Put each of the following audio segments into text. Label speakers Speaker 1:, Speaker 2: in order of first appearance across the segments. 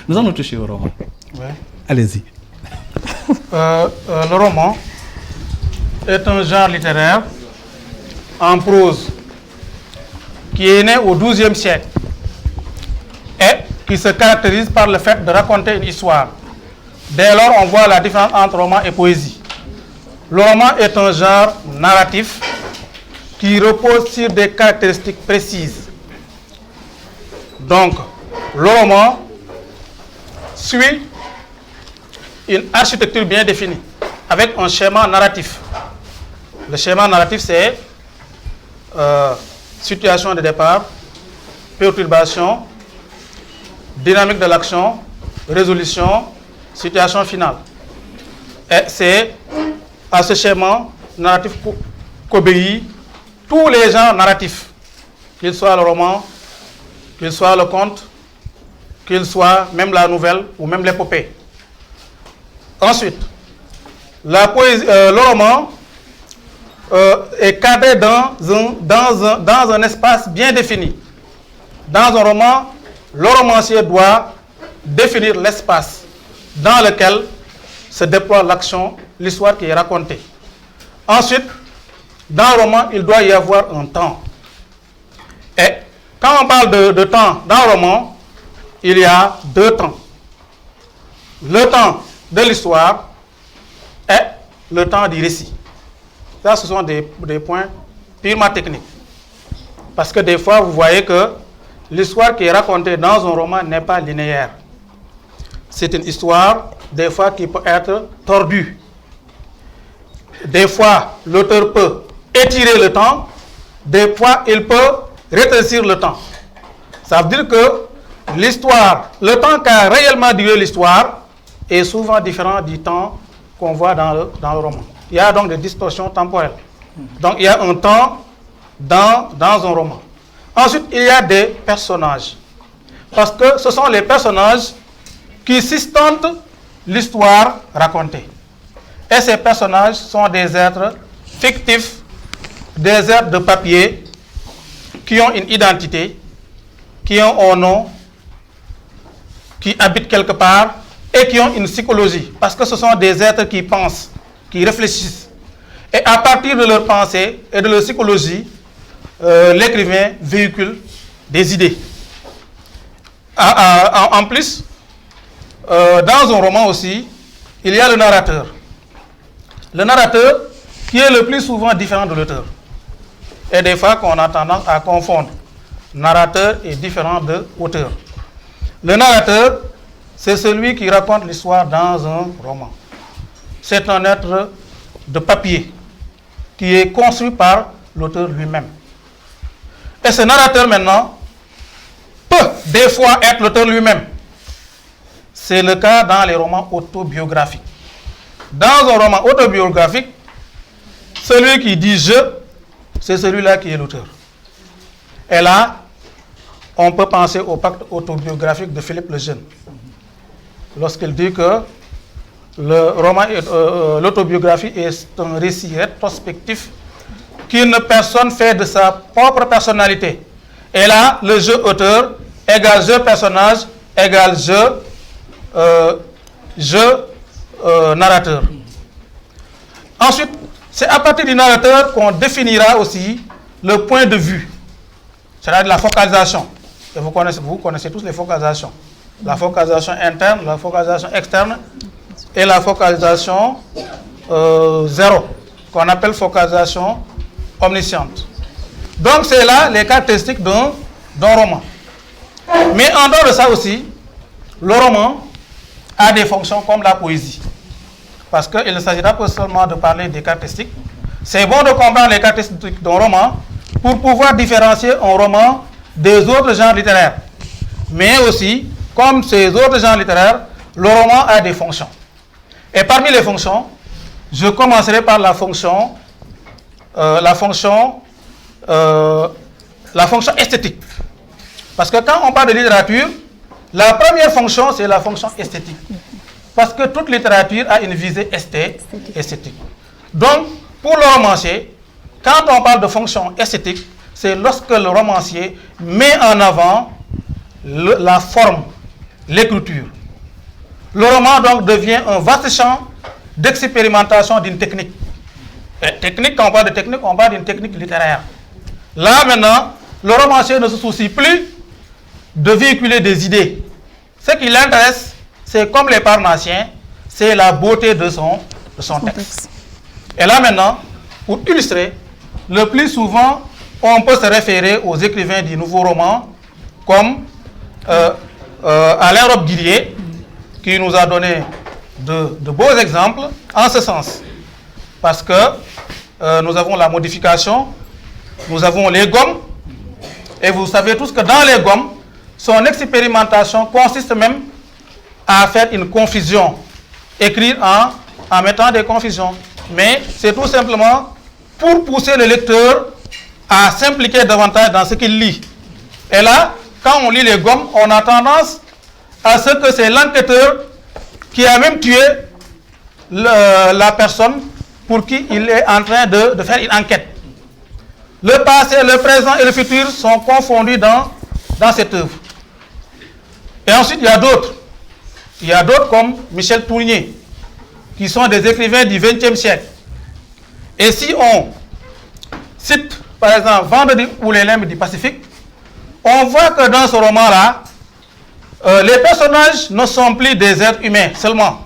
Speaker 1: Nous allons toucher au roman.
Speaker 2: Ouais.
Speaker 1: Allez-y.
Speaker 2: Le roman est un genre littéraire en prose qui est né au XIIe siècle et qui se caractérise par le fait de raconter une histoire. Dès lors, on voit la différence entre roman et poésie. Le roman est un genre narratif qui repose sur des caractéristiques précises. Donc, le roman suit une architecture bien définie, avec un schéma narratif. Le schéma narratif, c'est situation de départ, perturbation, dynamique de l'action, résolution, situation finale. Et c'est à ce schéma narratif qu'obéit tous les genres narratifs, qu'il soit le roman, qu'il soit le conte, qu'il soit même la nouvelle ou même l'épopée. Ensuite, le roman est cadré dans un espace bien défini. Dans un roman, le romancier doit définir l'espace dans lequel se déploie l'action, l'histoire qui est racontée. Ensuite, dans le roman, il doit y avoir un temps. Et quand on parle de temps dans le roman, il y a deux temps. Le temps de l'histoire et le temps du récit. Ça, ce sont des points purement techniques. Parce que des fois, vous voyez que l'histoire qui est racontée dans un roman n'est pas linéaire. C'est une histoire, des fois, qui peut être tordue. Des fois, l'auteur peut étirer le temps. Des fois, il peut rétrécir le temps. Ça veut dire que l'histoire, le temps qu'a réellement duré l'histoire, est souvent différent du temps qu'on voit dans le roman. Il y a donc des distorsions temporelles. Donc, il y a un temps dans un roman. Ensuite, il y a des personnages. Parce que ce sont les personnages qui sustentent l'histoire racontée. Et ces personnages sont des êtres fictifs, des êtres de papier, qui ont une identité, qui ont un nom, qui habitent quelque part et qui ont une psychologie. Parce que ce sont des êtres qui pensent, qui réfléchissent. Et à partir de leur pensée et de leur psychologie, l'écrivain véhicule des idées. En plus, dans un roman aussi, il y a le narrateur. Le narrateur qui est le plus souvent différent de l'auteur. Et des fois qu'on a tendance à confondre narrateur et différent de auteur. Le narrateur, c'est celui qui raconte l'histoire dans un roman. C'est un être de papier qui est construit par l'auteur lui-même. Et ce narrateur maintenant peut des fois être l'auteur lui-même. C'est le cas dans les romans autobiographiques. Dans un roman autobiographique, celui qui dit « je », c'est celui-là qui est l'auteur. Et là, on peut penser au pacte autobiographique de Philippe le Jeune. Lorsqu'il dit que l'autobiographie est un récit rétrospectif qu'une personne fait de sa propre personnalité. Et là, le je auteur égale je personnage égale je narrateur. Ensuite, c'est à partir du narrateur qu'on définira aussi le point de vue, c'est-à-dire la focalisation. Et vous connaissez tous les focalisations. La focalisation interne, la focalisation externe et la focalisation zéro, qu'on appelle focalisation omnisciente. Donc c'est là les caractéristiques d'un roman. Mais en dehors de ça aussi, le roman a des fonctions comme la poésie. Parce qu'il ne s'agit pas seulement de parler des caractéristiques. C'est bon de comprendre les caractéristiques d'un roman pour pouvoir différencier un roman des autres genres littéraires. Mais aussi, comme ces autres genres littéraires, le roman a des fonctions. Et parmi les fonctions, je commencerai par la fonction esthétique. Parce que quand on parle de littérature, la première fonction, c'est la fonction esthétique. Parce que toute littérature a une visée esthétique. Donc, pour le romancier, quand on parle de fonction esthétique, c'est lorsque le romancier met en avant la forme, l'écriture. Le roman donc devient un vaste champ d'expérimentation d'une technique. Et technique, quand on parle de technique, on parle d'une technique littéraire. Là maintenant, le romancier ne se soucie plus de véhiculer des idées. Ce qui l'intéresse, c'est comme les pharmaciens, c'est la beauté de son texte. Et là maintenant, pour illustrer, le plus souvent, on peut se référer aux écrivains du nouveau roman, comme Alain Robbe-Gillier, qui nous a donné de beaux exemples en ce sens. Parce que nous avons la modification, nous avons les gommes, et vous savez tous que dans les gommes, son expérimentation consiste même à faire une confusion, écrire en mettant des confusions. Mais c'est tout simplement pour pousser le lecteur à s'impliquer davantage dans ce qu'il lit. Et là, quand on lit les gommes, on a tendance à ce que c'est l'enquêteur qui a même tué la personne pour qui il est en train de faire une enquête. Le passé, le présent et le futur sont confondus dans cette œuvre. Et ensuite, il y a d'autres. Il y a d'autres comme Michel Tournier, qui sont des écrivains du XXe siècle. Et si on cite, par exemple, Vendredi ou les limbes du Pacifique, on voit que dans ce roman-là, les personnages ne sont plus des êtres humains seulement.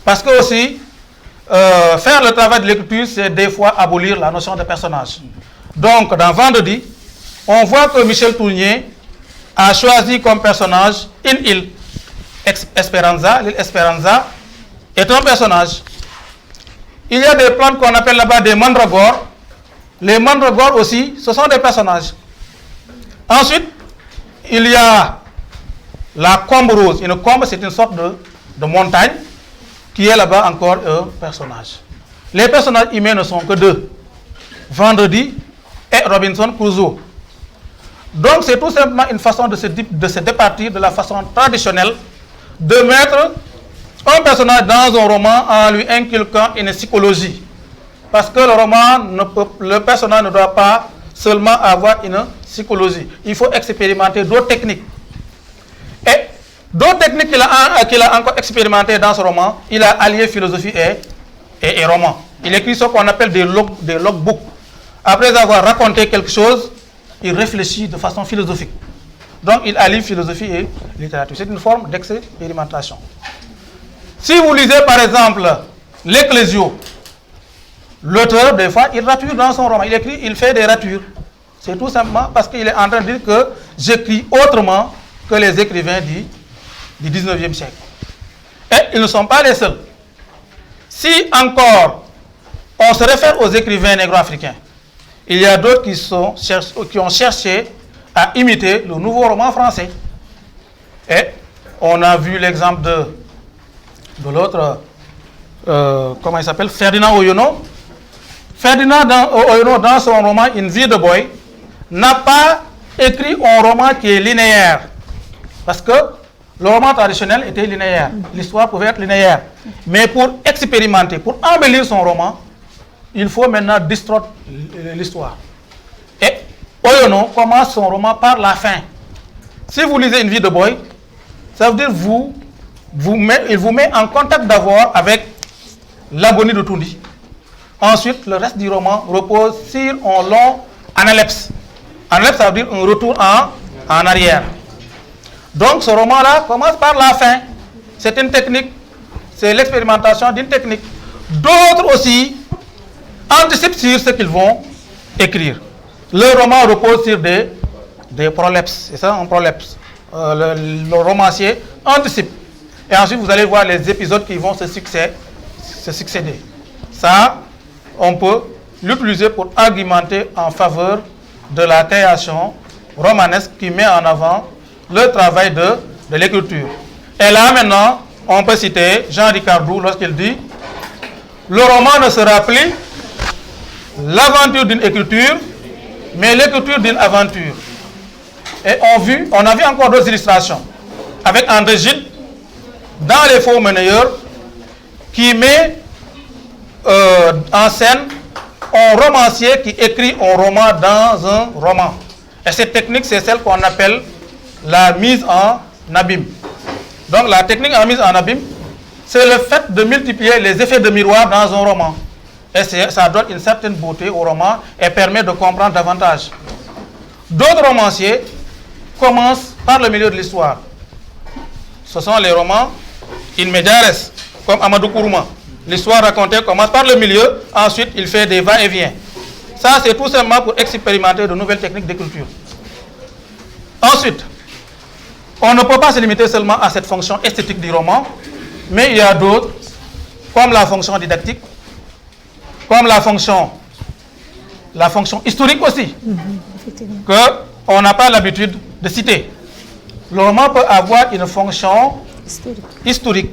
Speaker 2: Parce que aussi, faire le travail de l'écriture, c'est des fois abolir la notion de personnage. Donc, dans Vendredi, on voit que Michel Tournier a choisi comme personnage une île. Esperanza, l'île Esperanza est un personnage. Il y a des plantes qu'on appelle là-bas des mandragores. Les mandragores aussi, ce sont des personnages. Ensuite, il y a la combe rose. Une combe, c'est une sorte de montagne qui est là-bas encore un personnage. Les personnages humains ne sont que deux. Vendredi et Robinson Crusoe. Donc, c'est tout simplement une façon de se départir de la façon traditionnelle de mettre un personnage dans un roman en lui inculquant une psychologie. Parce que le personnage ne doit pas seulement avoir une psychologie. Il faut expérimenter d'autres techniques. Et d'autres techniques qu'il a encore expérimentées dans ce roman, il a allié philosophie et roman. Il écrit ce qu'on appelle des logbooks. Après avoir raconté quelque chose, il réfléchit de façon philosophique. Donc, il allie philosophie et littérature. C'est une forme d'expérimentation. Si vous lisez, par exemple, l'Ecclésio, l'auteur, des fois, il rature dans son roman. Il écrit, il fait des ratures. C'est tout simplement parce qu'il est en train de dire que j'écris autrement que les écrivains du 19e siècle. Et ils ne sont pas les seuls. Si encore, on se réfère aux écrivains négro-africains, il y a d'autres qui ont cherché à imiter le nouveau roman français. Et on a vu l'exemple de l'autre, comment il s'appelle, Ferdinand Oyono. Ferdinand Oyono, dans son roman Une vie de boy, n'a pas écrit un roman qui est linéaire. Parce que le roman traditionnel était linéaire. L'histoire pouvait être linéaire. Mais pour expérimenter, pour embellir son roman, il faut maintenant distorder l'histoire. Et Oyono commence son roman par la fin. Si vous lisez Une vie de boy, ça veut dire il vous met en contact d'abord avec l'agonie de Toundi. Ensuite, le reste du roman repose sur un long analepse. Analepse, ça veut dire un retour en arrière. Donc, ce roman-là commence par la fin. C'est une technique. C'est l'expérimentation d'une technique. D'autres aussi anticipent sur ce qu'ils vont écrire. Le roman repose sur des prolepses. C'est ça, un prolepse. Le romancier anticipe. Et ensuite, vous allez voir les épisodes qui vont se succéder. Ça, on peut l'utiliser pour argumenter en faveur de la création romanesque qui met en avant le travail de l'écriture. Et là, maintenant, on peut citer Jean Ricardou lorsqu'il dit « Le roman ne sera plus l'aventure d'une écriture, mais l'écriture d'une aventure. » Et on a vu encore d'autres illustrations avec André Gide dans Les Faux Monnayeurs qui met en scène un romancier qui écrit un roman dans un roman. Et cette technique, c'est celle qu'on appelle la mise en abîme. Donc la technique en mise en abîme c'est le fait de multiplier les effets de miroir dans un roman. Et ça donne une certaine beauté au roman et permet de comprendre davantage. D'autres romanciers commencent par le milieu de l'histoire. Ce sont les romans in media res, comme Amadou Kourouma. L'histoire racontée commence par le milieu, ensuite il fait des va-et-vient. Ça, c'est tout simplement pour expérimenter de nouvelles techniques d'écriture. Ensuite, on ne peut pas se limiter seulement à cette fonction esthétique du roman, mais il y a d'autres, comme la fonction didactique, comme la fonction historique aussi, qu'on n'a pas l'habitude de citer. Le roman peut avoir une fonction historique.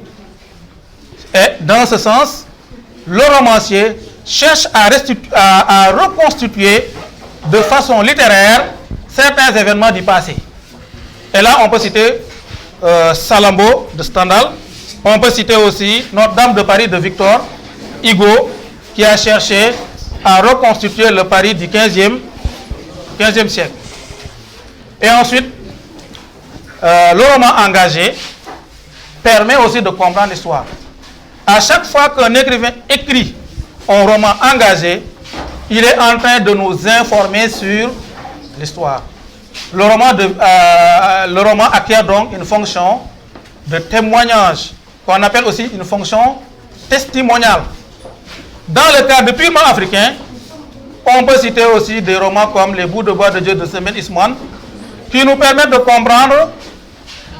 Speaker 2: Et dans ce sens, le romancier cherche à reconstituer de façon littéraire certains événements du passé. Et là, on peut citer Salammbô de Stendhal. On peut citer aussi Notre-Dame de Paris de Victor Hugo, qui a cherché à reconstituer le Paris du 15e siècle. Et ensuite, le roman engagé permet aussi de comprendre l'histoire. À chaque fois qu'un écrivain écrit un roman engagé, il est en train de nous informer sur l'histoire. Le roman acquiert donc une fonction de témoignage, qu'on appelle aussi une fonction testimoniale. Dans le cadre purement africain, on peut citer aussi des romans comme Les Bouts de bois de Dieu de Semen Isman, qui nous permettent de comprendre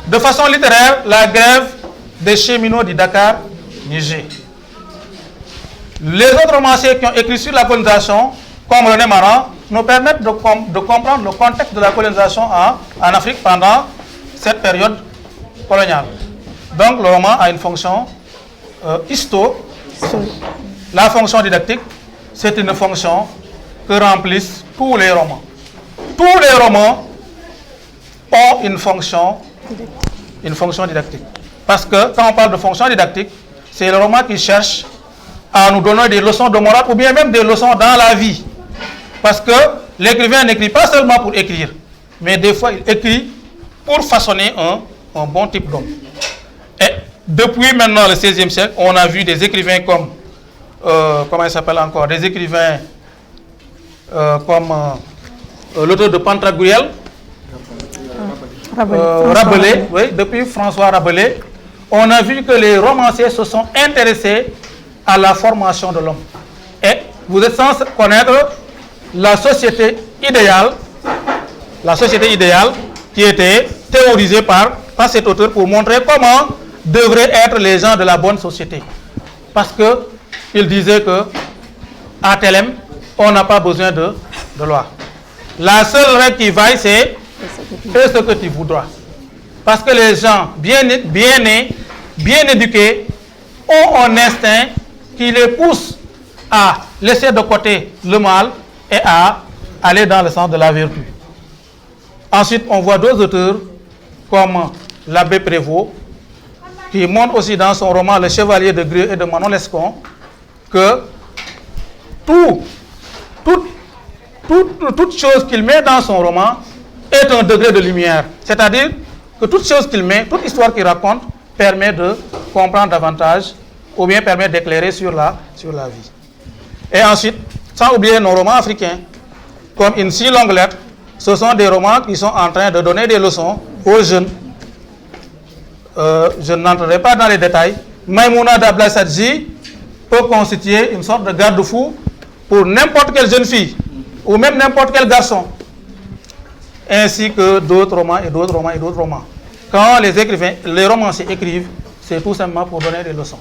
Speaker 2: de façon littéraire la grève des cheminots du Dakar, Niger. Les autres romanciers qui ont écrit sur la colonisation, comme René Maran, nous permettent de comprendre le contexte de la colonisation en Afrique pendant cette période coloniale. Donc le roman a une fonction La fonction didactique, c'est une fonction que remplissent tous les romans. Tous les romans ont une fonction didactique. Parce que quand on parle de fonction didactique, c'est le roman qui cherche à nous donner des leçons de morale ou bien même des leçons dans la vie. Parce que l'écrivain n'écrit pas seulement pour écrire, mais des fois il écrit pour façonner un bon type d'homme. Et depuis maintenant le XVIe siècle, on a vu des écrivains comme, comment il s'appelle encore, des écrivains comme l'auteur de Pantagruel, Rabelais, oui, depuis François Rabelais, on a vu que les romanciers se sont intéressés à la formation de l'homme. Et vous êtes censé connaître la société idéale qui était théorisée par cet auteur pour montrer comment devraient être les gens de la bonne société. Parce qu'il disait que à Télème, on n'a pas besoin de loi. La seule règle qui vaille, c'est fais ce que tu voudras. Parce que les gens bien nés, bien éduqués, ont un instinct qui les pousse à laisser de côté le mal et à aller dans le sens de la vertu. Ensuite, on voit d'autres auteurs comme l'abbé Prévost, qui montre aussi dans son roman Le Chevalier de Grieux et de Manon Lescon que toute chose qu'il met dans son roman est un degré de lumière. C'est-à-dire que toute chose qu'il met, toute histoire qu'il raconte, permet de comprendre davantage ou bien permet d'éclairer sur la vie. Et ensuite, sans oublier nos romans africains, comme Une si longue lettre, ce sont des romans qui sont en train de donner des leçons aux jeunes. Je n'entrerai pas dans les détails. Maïmouna Dablasadji peut constituer une sorte de garde-fou pour n'importe quelle jeune fille ou même n'importe quel garçon, ainsi que d'autres romans et d'autres romans et d'autres romans. Quand les romanciers écrivent, c'est tout simplement pour donner des leçons.